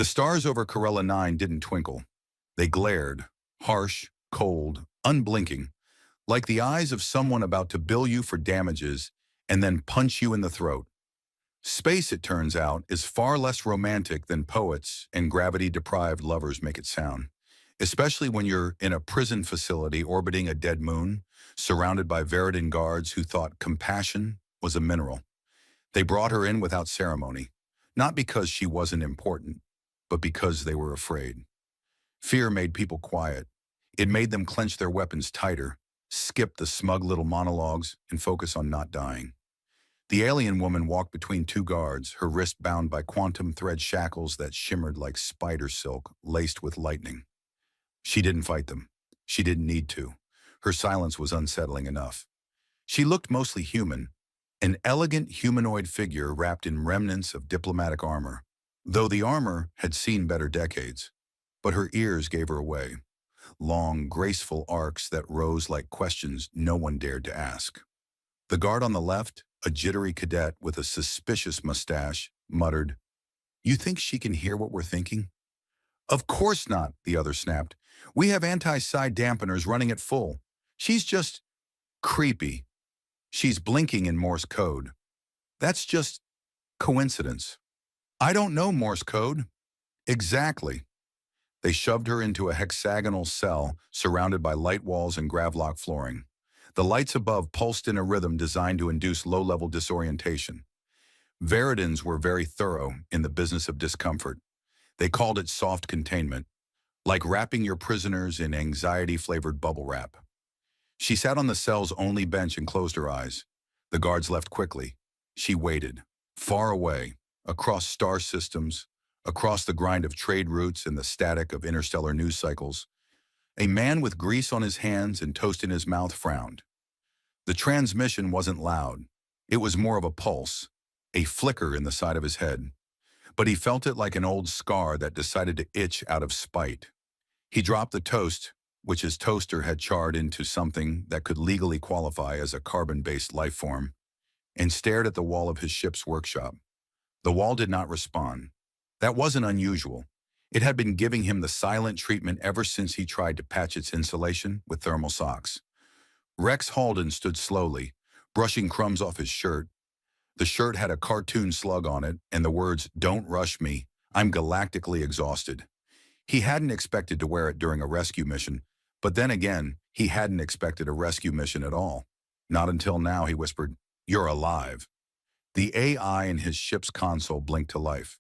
The stars over Corella 9 didn't twinkle. They glared, harsh, cold, unblinking, like the eyes of someone about to bill you for damages and then punch you in the throat. Space, it turns out, is far less romantic than poets and gravity-deprived lovers make it sound, especially when you're in a prison facility orbiting a dead moon, surrounded by Veridan guards who thought compassion was a mineral. They brought her in without ceremony, not because she wasn't important, but because they were afraid. Fear made people quiet. It made them clench their weapons tighter, skip the smug little monologues, and focus on not dying. The alien woman walked between two guards, her wrist bound by quantum thread shackles that shimmered like spider silk laced with lightning. She didn't fight them. She didn't need to. Her silence was unsettling enough. She looked mostly human, an elegant humanoid figure wrapped in remnants of diplomatic armor, though the armor had seen better decades. But her ears gave her away, long, graceful arcs that rose like questions no one dared to ask. The guard on the left, a jittery cadet with a suspicious mustache, muttered, "You think she can hear what we're thinking?" "Of course not," the other snapped. "We have anti-psi dampeners running at full. She's just creepy. She's blinking in Morse code. That's just coincidence." "I don't know Morse code." "Exactly." They shoved her into a hexagonal cell surrounded by light walls and gravlock flooring. The lights above pulsed in a rhythm designed to induce low-level disorientation. Veridans were very thorough in the business of discomfort. They called it soft containment, like wrapping your prisoners in anxiety-flavored bubble wrap. She sat on the cell's only bench and closed her eyes. The guards left quickly. She waited, far away, across star systems, across the grind of trade routes and the static of interstellar news cycles. A man with grease on his hands and toast in his mouth frowned. The transmission wasn't loud. It was more of a pulse, a flicker in the side of his head. But he felt it like an old scar that decided to itch out of spite. He dropped the toast, which his toaster had charred into something that could legally qualify as a carbon-based life form, and stared at the wall of his ship's workshop. The wall did not respond. That wasn't unusual. It had been giving him the silent treatment ever since he tried to patch its insulation with thermal socks. Rex Halden stood slowly, brushing crumbs off his shirt. The shirt had a cartoon slug on it and the words, "Don't rush me, I'm galactically exhausted." He hadn't expected to wear it during a rescue mission, but then again, he hadn't expected a rescue mission at all. Not until now, he whispered, "You're alive." The AI in his ship's console blinked to life.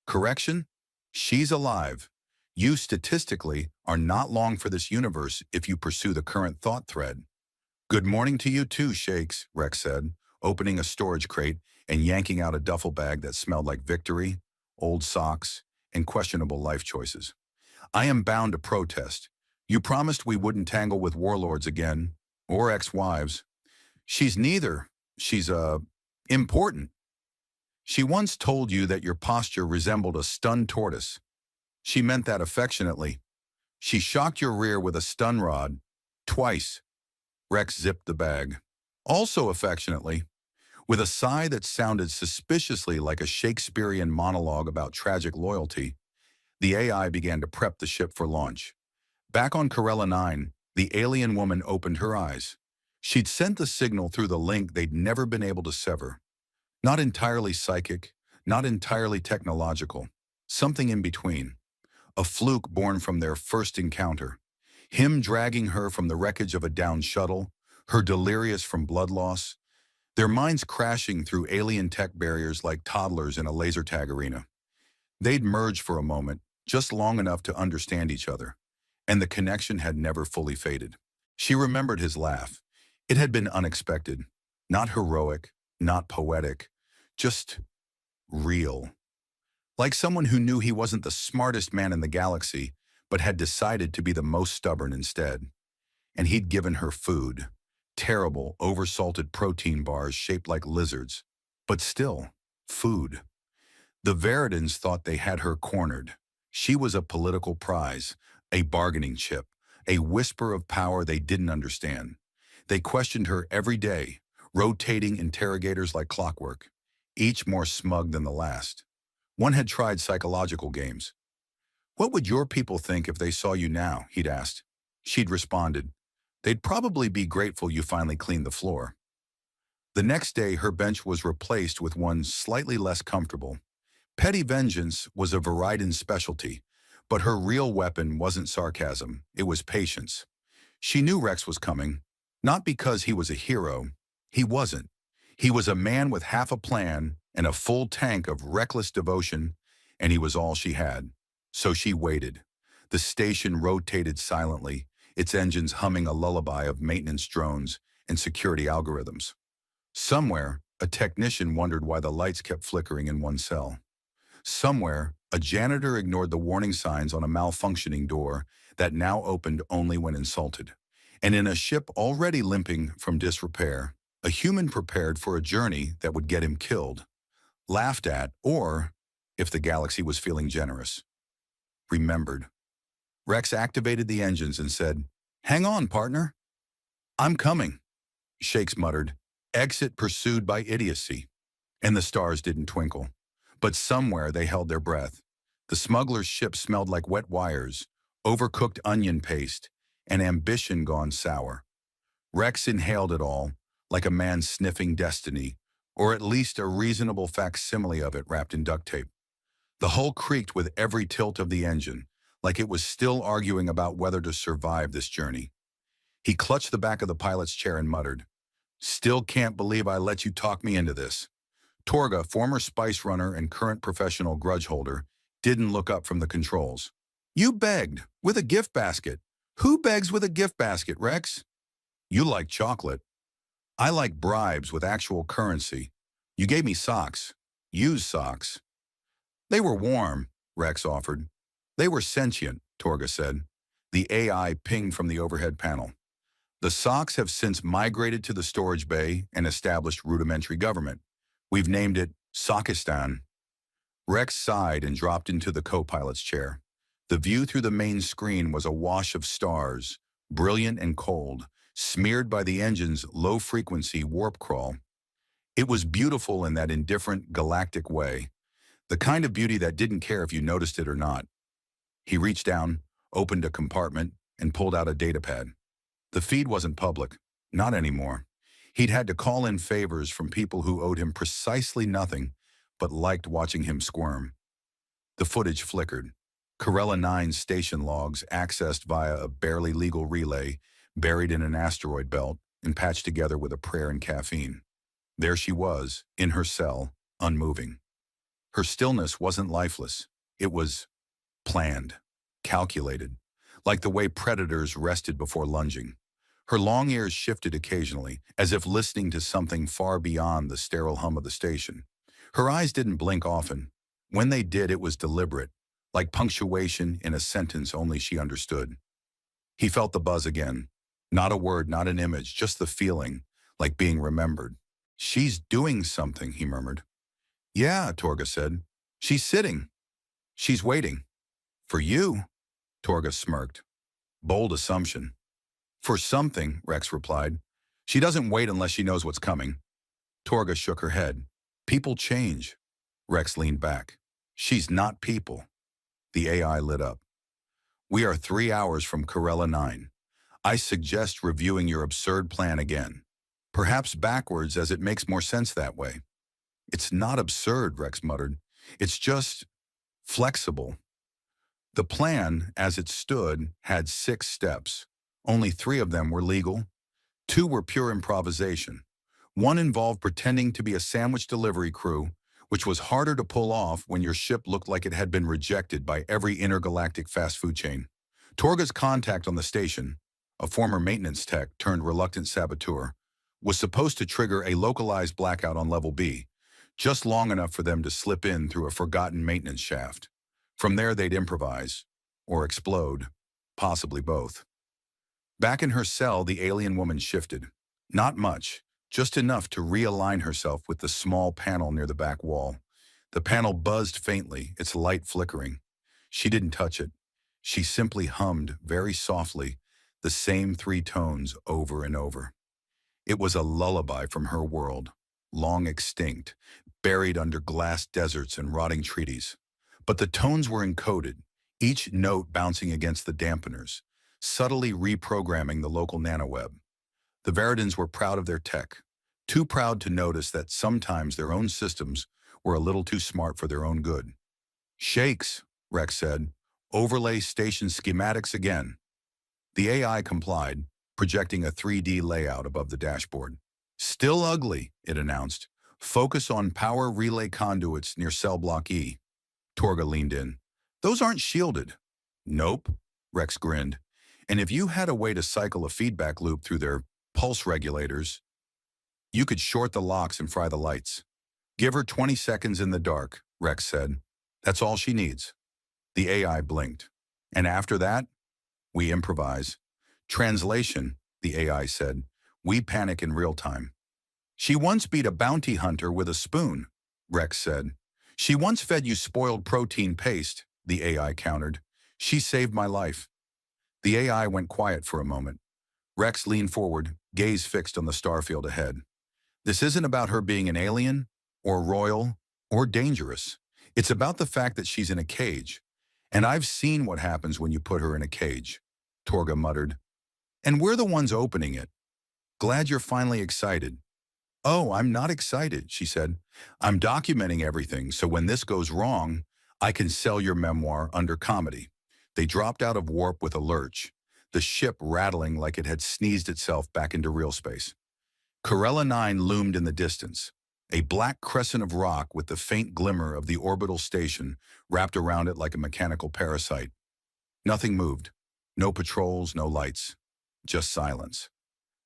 "Correction? She's alive. You statistically are not long for this universe if you pursue the current thought thread." "Good morning to you too, Shakes," Rex said, opening a storage crate and yanking out a duffel bag that smelled like victory, old socks, and questionable life choices. "I am bound to protest. You promised we wouldn't tangle with warlords again, or ex-wives." "She's neither. She's, important. She once told you that your posture resembled a stunned tortoise. She meant that affectionately. She shocked your rear with a stun rod. Twice." Rex zipped the bag. "Also affectionately." With a sigh that sounded suspiciously like a Shakespearean monologue about tragic loyalty, the AI began to prep the ship for launch. Back on Corella 9, the alien woman opened her eyes. She'd sent the signal through the link they'd never been able to sever. Not entirely psychic, not entirely technological, something in between. A fluke born from their first encounter. Him dragging her from the wreckage of a downed shuttle, her delirious from blood loss, their minds crashing through alien tech barriers like toddlers in a laser tag arena. They'd merged for a moment, just long enough to understand each other, and the connection had never fully faded. She remembered his laugh. It had been unexpected, not heroic, not poetic, just real. Like someone who knew he wasn't the smartest man in the galaxy, but had decided to be the most stubborn instead. And he'd given her food. Terrible, oversalted protein bars shaped like lizards. But still, food. The Veridans thought they had her cornered. She was a political prize, a bargaining chip, a whisper of power they didn't understand. They questioned her every day, rotating interrogators like clockwork, each more smug than the last. One had tried psychological games, "What would your people think if they saw you now?" he'd asked. She'd responded, "They'd probably be grateful you finally cleaned the floor." The next day, her bench was replaced with one slightly less comfortable. Petty vengeance was a Veridan's specialty, but her real weapon wasn't sarcasm, it was patience. She knew Rex was coming, not because he was a hero. He wasn't. He was a man with half a plan and a full tank of reckless devotion, and he was all she had. So she waited. The station rotated silently, its engines humming a lullaby of maintenance drones and security algorithms. Somewhere, a technician wondered why the lights kept flickering in one cell. Somewhere, a janitor ignored the warning signs on a malfunctioning door that now opened only when insulted. And in a ship already limping from disrepair, a human prepared for a journey that would get him killed, laughed at, or, if the galaxy was feeling generous, remembered. Rex activated the engines and said, "Hang on, partner. I'm coming." Shakes muttered, "Exit pursued by idiocy." And the stars didn't twinkle. But somewhere they held their breath. The smuggler's ship smelled like wet wires, overcooked onion paste, and ambition gone sour. Rex inhaled it all, like a man sniffing destiny, or at least a reasonable facsimile of it wrapped in duct tape. The hull creaked with every tilt of the engine, like it was still arguing about whether to survive this journey. He clutched the back of the pilot's chair and muttered, "Still can't believe I let you talk me into this." Torga, former spice runner and current professional grudge holder, didn't look up from the controls. "You begged, with a gift basket. Who begs with a gift basket, Rex?" "You like chocolate. I like bribes with actual currency. You gave me socks. Used socks." "They were warm," Rex offered. "They were sentient," Torga said. The AI pinged from the overhead panel. "The socks have since migrated to the storage bay and established rudimentary government. We've named it Sockistan." Rex sighed and dropped into the co-pilot's chair. The view through the main screen was a wash of stars, brilliant and cold, smeared by the engine's low-frequency warp crawl. It was beautiful in that indifferent, galactic way, the kind of beauty that didn't care if you noticed it or not. He reached down, opened a compartment, and pulled out a datapad. The feed wasn't public, not anymore. He'd had to call in favors from people who owed him precisely nothing, but liked watching him squirm. The footage flickered. Corella 9's station logs accessed via a barely legal relay, buried in an asteroid belt, and patched together with a prayer and caffeine. There she was, in her cell, unmoving. Her stillness wasn't lifeless. It was planned, calculated, like the way predators rested before lunging. Her long ears shifted occasionally, as if listening to something far beyond the sterile hum of the station. Her eyes didn't blink often. When they did, it was deliberate, like punctuation in a sentence only she understood. He felt the buzz again. Not a word, not an image, just the feeling, like being remembered. "She's doing something," he murmured. "Yeah," Torga said. "She's sitting. She's waiting." "For you?" Torga smirked. Bold assumption. "For something," Rex replied. "She doesn't wait unless she knows what's coming." Torga shook her head. "People change." Rex leaned back. "She's not people." The AI lit up. "We are 3 hours from Corella 9. I suggest reviewing your absurd plan again. Perhaps backwards, as it makes more sense that way." "It's not absurd," Rex muttered. "It's just flexible." The plan, as it stood, had 6 steps. Only 3 of them were legal. 2 were pure improvisation. One involved pretending to be a sandwich delivery crew, which was harder to pull off when your ship looked like it had been rejected by every intergalactic fast food chain. Torga's contact on the station, a former maintenance tech turned reluctant saboteur, was supposed to trigger a localized blackout on level B, just long enough for them to slip in through a forgotten maintenance shaft. From there they'd improvise, or explode, possibly both. Back in her cell, the alien woman shifted. Not much, just enough to realign herself with the small panel near the back wall. The panel buzzed faintly, its light flickering. She didn't touch it. She simply hummed, very softly, the same 3 tones over and over. It was a lullaby from her world, long extinct, buried under glass deserts and rotting treaties. But the tones were encoded, each note bouncing against the dampeners, subtly reprogramming the local nanoweb. The Veridans were proud of their tech, too proud to notice that sometimes their own systems were a little too smart for their own good. Shakes, Rex said. Overlay station schematics again. The AI complied, projecting a 3D layout above the dashboard. Still ugly, it announced. Focus on power relay conduits near cell block E. Torga leaned in. Those aren't shielded. Nope, Rex grinned. And if you had a way to cycle a feedback loop through their pulse regulators, you could short the locks and fry the lights. Give her 20 seconds in the dark, Rex said. That's all she needs. The AI blinked. And after that, we improvise. Translation, the AI said. We panic in real time. She once beat a bounty hunter with a spoon, Rex said. She once fed you spoiled protein paste, the AI countered. She saved my life. The AI went quiet for a moment. Rex leaned forward, gaze fixed on the starfield ahead. This isn't about her being an alien, or royal, or dangerous. It's about the fact that she's in a cage. And I've seen what happens when you put her in a cage, Torga muttered. And we're the ones opening it. Glad you're finally excited. Oh, I'm not excited, she said. I'm documenting everything, so when this goes wrong, I can sell your memoir under comedy. They dropped out of warp with a lurch, the ship rattling like it had sneezed itself back into real space. Corella 9 loomed in the distance, a black crescent of rock with the faint glimmer of the orbital station wrapped around it like a mechanical parasite. Nothing moved. No patrols, no lights. Just silence.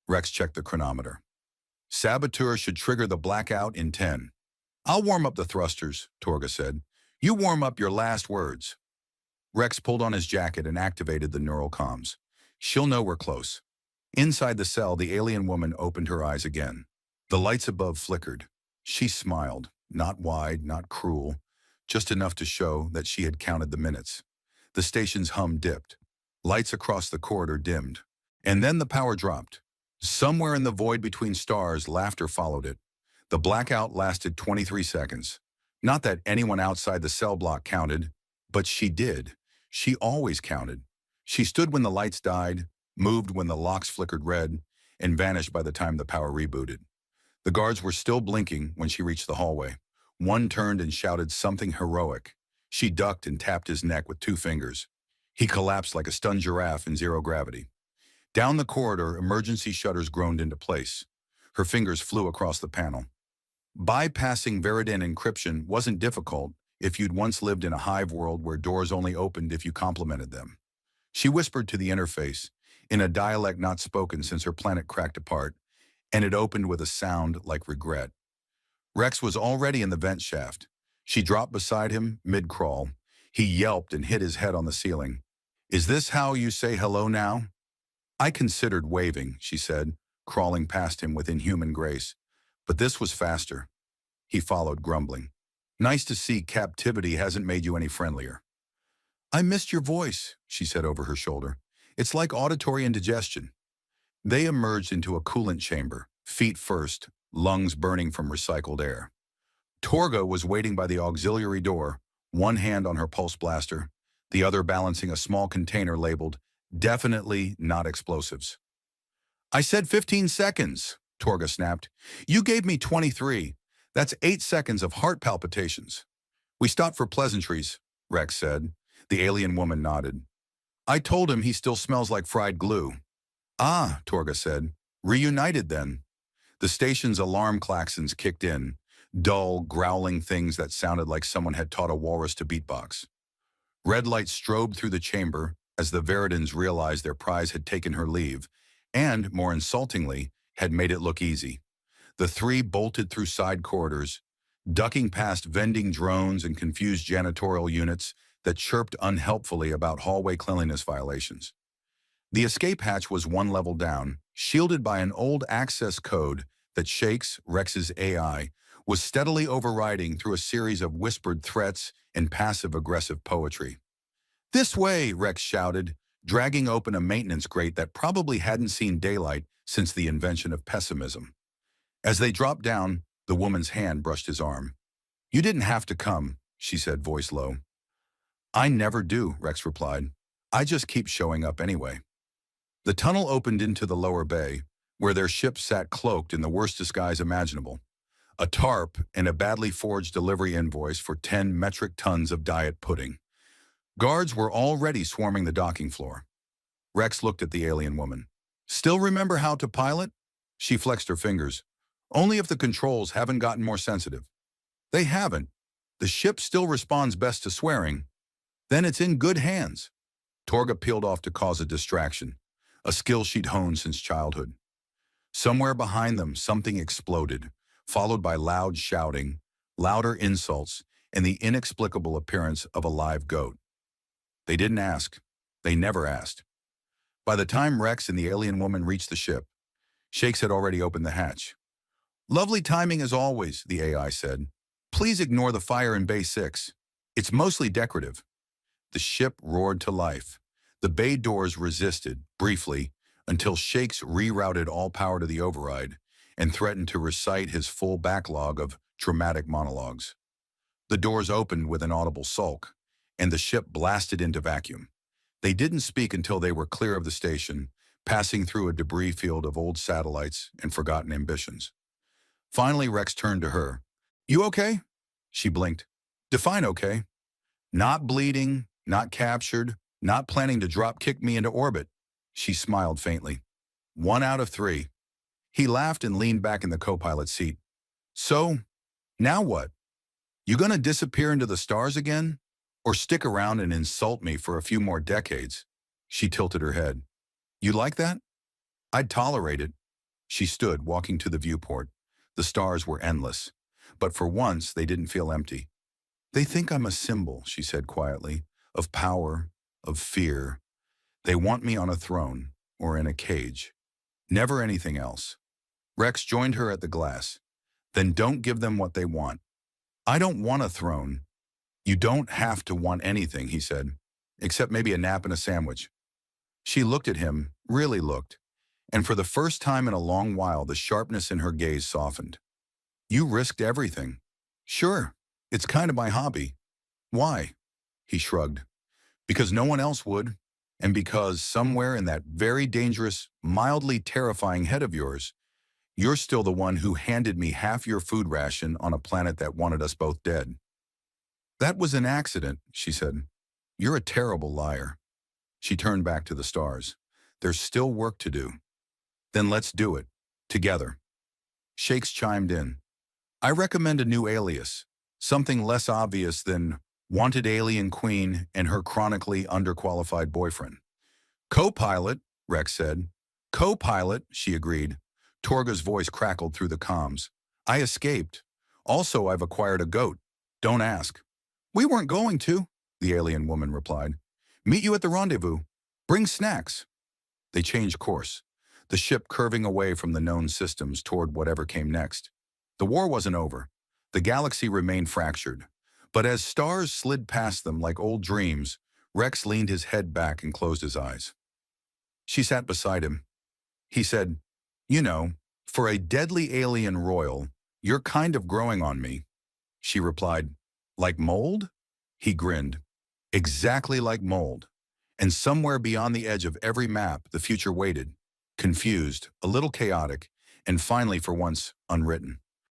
Rex checked the chronometer. Saboteur should trigger the blackout in 10. I'll warm up the thrusters, Torga said. You warm up your last words. Rex pulled on his jacket and activated the neural comms. She'll know we're close. Inside the cell, the alien woman opened her eyes again. The lights above flickered. She smiled, not wide, not cruel, just enough to show that she had counted the minutes. The station's hum dipped. Lights across the corridor dimmed. And then the power dropped. Somewhere in the void between stars, laughter followed it. The blackout lasted 23 seconds. Not that anyone outside the cell block counted, but she did. She always counted. She stood when the lights died, moved when the locks flickered red, and vanished by the time the power rebooted. The guards were still blinking when she reached the hallway. One turned and shouted something heroic. She ducked and tapped his neck with 2 fingers. He collapsed like a stunned giraffe in zero gravity. Down the corridor, emergency shutters groaned into place. Her fingers flew across the panel. Bypassing Veridan encryption wasn't difficult if you'd once lived in a hive world where doors only opened if you complimented them. She whispered to the interface, in a dialect not spoken since her planet cracked apart, and it opened with a sound like regret. Rex was already in the vent shaft. She dropped beside him, mid-crawl. He yelped and hit his head on the ceiling. Is this how you say hello now? I considered waving, she said, crawling past him with inhuman grace. But this was faster. He followed, grumbling. Nice to see captivity hasn't made you any friendlier. I missed your voice, she said over her shoulder. It's like auditory indigestion. They emerged into a coolant chamber, feet first, lungs burning from recycled air. Torga was waiting by the auxiliary door, one hand on her pulse blaster, the other balancing a small container labeled, definitely not explosives. I said 15 seconds, Torga snapped. You gave me 23. That's 8 seconds of heart palpitations. We stopped for pleasantries, Rex said. The alien woman nodded. I told him he still smells like fried glue. Ah, Torga said. Reunited then. The station's alarm klaxons kicked in, dull, growling things that sounded like someone had taught a walrus to beatbox. Red lights strobed through the chamber as the Veridans realized their prize had taken her leave, and, more insultingly, had made it look easy. The 3 bolted through side corridors, ducking past vending drones and confused janitorial units that chirped unhelpfully about hallway cleanliness violations. The escape hatch was 1 level down, shielded by an old access code that Shakes, Rex's AI, was steadily overriding through a series of whispered threats and passive-aggressive poetry. This way, Rex shouted, dragging open a maintenance grate that probably hadn't seen daylight since the invention of pessimism. As they dropped down, the woman's hand brushed his arm. You didn't have to come, she said, voice low. I never do, Rex replied. I just keep showing up anyway. The tunnel opened into the lower bay, where their ship sat cloaked in the worst disguise imaginable. A tarp and a badly forged delivery invoice for 10 metric tons of diet pudding. Guards were already swarming the docking floor. Rex looked at the alien woman. Still remember how to pilot? She flexed her fingers. Only if the controls haven't gotten more sensitive. They haven't. The ship still responds best to swearing. Then it's in good hands. Torga peeled off to cause a distraction, a skill she'd honed since childhood. Somewhere behind them, something exploded, followed by loud shouting, louder insults, and the inexplicable appearance of a live goat. They didn't ask. They never asked. By the time Rex and the alien woman reached the ship, Shakes had already opened the hatch. Lovely timing as always, the AI said. Please ignore the fire in Bay 6. It's mostly decorative. The ship roared to life. The bay doors resisted, briefly, until Shakes rerouted all power to the override and threatened to recite his full backlog of dramatic monologues. The doors opened with an audible sulk, and the ship blasted into vacuum. They didn't speak until they were clear of the station, passing through a debris field of old satellites and forgotten ambitions. Finally, Rex turned to her. You okay? She blinked. Define okay. Not bleeding, not captured, not planning to drop-kick me into orbit. She smiled faintly. 1 out of 3. He laughed and leaned back in the co-pilot seat. So, now what? You gonna disappear into the stars again? Or stick around and insult me for a few more decades? She tilted her head. You like that? I'd tolerate it. She stood, walking to the viewport. The stars were endless, but for once they didn't feel empty. They think I'm a symbol, she said quietly, of power, of fear. They want me on a throne or in a cage. Never anything else. Rex joined her at the glass. Then don't give them what they want. I don't want a throne. You don't have to want anything, he said, except maybe a nap and a sandwich. She looked at him, really looked, and for the first time in a long while the sharpness in her gaze softened. You risked everything. Sure, it's kind of my hobby. Why? He shrugged. Because no one else would, and because somewhere in that very dangerous, mildly terrifying head of yours, you're still the one who handed me half your food ration on a planet that wanted us both dead. That was an accident, she said. You're a terrible liar. She turned back to the stars. There's still work to do. Then let's do it. Together. Shakes chimed in. I recommend a new alias. Something less obvious than Wanted Alien Queen and her chronically underqualified boyfriend. Co-pilot, Rex said. Co-pilot, she agreed. Torga's voice crackled through the comms. I escaped. Also, I've acquired a goat. Don't ask. We weren't going to, the alien woman replied. Meet you at the rendezvous. Bring snacks. They changed course, the ship curving away from the known systems toward whatever came next. The war wasn't over. The galaxy remained fractured. But as stars slid past them like old dreams, Rex leaned his head back and closed his eyes. She sat beside him. He said, You know, for a deadly alien royal, you're kind of growing on me. She replied, Like mold? He grinned. Exactly like mold. And somewhere beyond the edge of every map, the future waited, confused, a little chaotic, and finally, for once, unwritten.